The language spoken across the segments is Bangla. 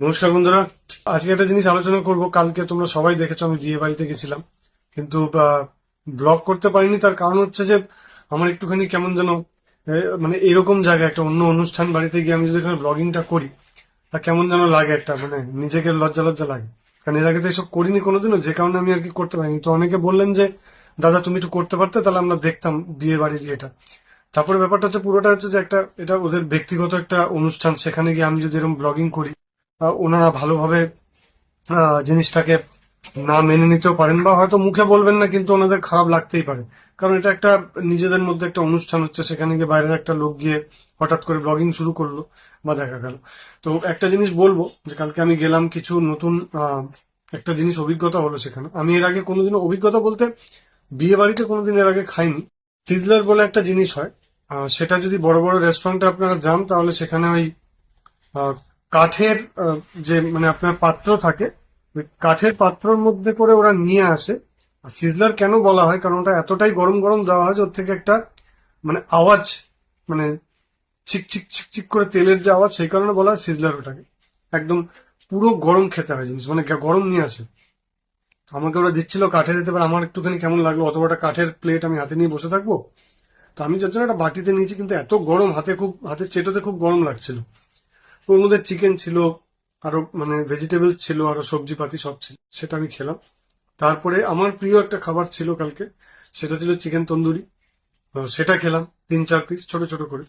নমস্কার বন্ধুরা। আজকে একটা জিনিস আলোচনা করব। কালকে তোমরা সবাই দেখেছো আমি বিয়ে বাড়িতে গেছিলাম, কিন্তু ব্লগ করতে পারিনি। তার কারণ হচ্ছে যে আমার একটুখানি কেমন যেন মানে এরকম জায়গায় একটা অন্য অনুষ্ঠান বাড়িতে গিয়ে আমি যদি এখানে ব্লগিংটা করি, তা কেমন যেন লাগে, একটা মানে নিজেকে লজ্জা লজ্জা লাগে। কারণ এর আগে তো এসব করিনি কোনোদিনও, যে কারণে আমি আর কি করতে পারিনি। তো অনেকে বললেন যে দাদা তুমি একটু করতে পারতে, তাহলে আমরা দেখতাম বিয়ে বাড়ির ইয়েটা। তারপরে ব্যাপারটা হচ্ছে পুরোটা হচ্ছে যে একটা এটা ওদের ব্যক্তিগত একটা অনুষ্ঠান, সেখানে গিয়ে আমি যদি এরকম ব্লগিং করি, ওনারা ভালোভাবে জিনিসটাকে না মেনে নিতেও পারেন, বা হয়তো মুখে বলবেন না, কিন্তু ওনাদের খারাপ লাগতেই পারে। কারণ এটা একটা নিজেদের মধ্যে একটা অনুষ্ঠান হচ্ছে, সেখানে গিয়ে বাইরের একটা লোক গিয়ে হঠাৎ করে ব্লগিং শুরু করলো বা দেখা গেল। তো একটা জিনিস বলবো যে কালকে আমি গেলাম, কিছু নতুন একটা জিনিস অভিজ্ঞতা হলো সেখানে। আমি এর আগে কোনোদিনও অভিজ্ঞতা বলতে বিয়ে বাড়িতে কোনোদিন এর আগে খাইনি। সিজলার বলে একটা জিনিস হয়, সেটা যদি বড় বড় রেস্টুরেন্টে আপনারা যান তাহলে সেখানে ওই আহ, কাঠের যে মানে আপনার পাত্র থাকে, ওই কাঠের পাত্রর মধ্যে করে ওরা নিয়ে আসে। আর সিজলার কেন বলা হয়, কারণ ওটা এতটাই গরম গরম দেওয়া হয় যে ওর থেকে একটা মানে আওয়াজ, মানে চিকচিক চিকচিক করে তেলের যে আওয়াজ, সেই কারণে বলা হয় সিজলার ওটাকে। একদম পুরো গরম খেতে হয় জিনিস, মানে গরম নিয়ে আসে। আমাকে ওরা দিচ্ছিল কাঠের, দিতে পারে আমার একটুখানি কেমন লাগলো, অত বড় একটা কাঠের প্লেট আমি হাতে নিয়ে বসে থাকবো। তো আমি যার জন্য একটা বাটিতে নিয়েছি, কিন্তু এত গরম, হাতের চেটোতে খুব গরম লাগছিল। ওর মধ্যে চিকেন ছিল, আরো মানে ভেজিটেবলস ছিল, আরো সবজিপাতি সব ছিল, সেটা আমি খেলাম। তারপরে আমার প্রিয় একটা খাবার ছিল কালকে, সেটা ছিল চিকেন তন্দুরি। সেটা খেলাম 3-4 পিস ছোট ছোট করে।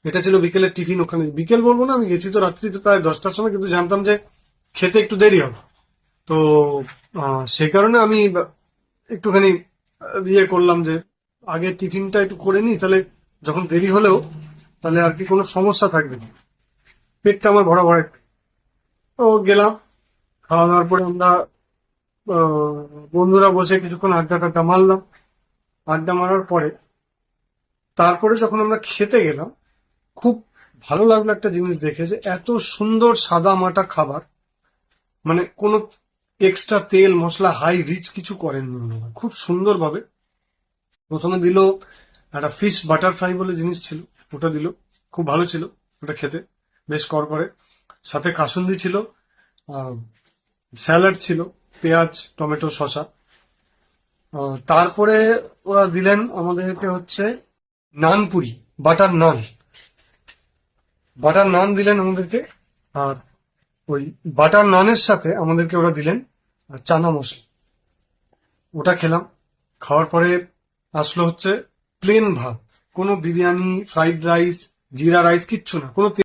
এটা ছিল বিকেলের টিফিন। ওখানে বিকেল বলবো না, আমি গেছি তো রাত্রিতে প্রায় 10টার সময়, কিন্তু জানতাম যে খেতে একটু দেরি হবে। তো সেই কারণে আমি একটুখানি ইয়ে করলাম যে আগে টিফিনটা একটু করে নিই, তাহলে যখন দেরি হলেও তাহলে আর কি কোনো সমস্যা থাকবে না, পেটটা আমার ভরা ভরা। তো গেলাম, খাওয়া দাওয়ার পরে আমরা বন্ধুরা বসে কিছুক্ষণ আড্ডা টাড্ডা মারলাম। আড্ডা মারার পরে তারপরে যখন আমরা খেতে গেলাম, খুব ভালো লাগলো একটা জিনিস দেখে, যে এত সুন্দর সাদা মাটা খাবার, মানে কোনো এক্সট্রা তেল মশলা হাই রিচ কিছু করেননি ওনারা, খুব সুন্দরভাবে। প্রথমে দিল একটা ফিশ বাটার ফ্রাই বলে জিনিস ছিল, ওটা দিল, খুব ভালো ছিল ওটা খেতে, বেশ করে। সাথে কাসুন্দি ছিল, স্যালাড ছিল, পেঁয়াজ টমেটো শসা। তারপরে ওরা দিলেন আমাদেরকে হচ্ছে নানপুরি, বাটার নান, বাটার নান দিলেন আমাদেরকে। আর ওই বাটার নানের সাথে আমাদেরকে ওরা দিলেন চানা মশলা, ওটা খেলাম। খাওয়ার পরে আসলো হচ্ছে প্লেন ভাত, কোনো বিরিয়ানি ফ্রাইড রাইস জিরা রাইস কিচ্ছু না, কোনো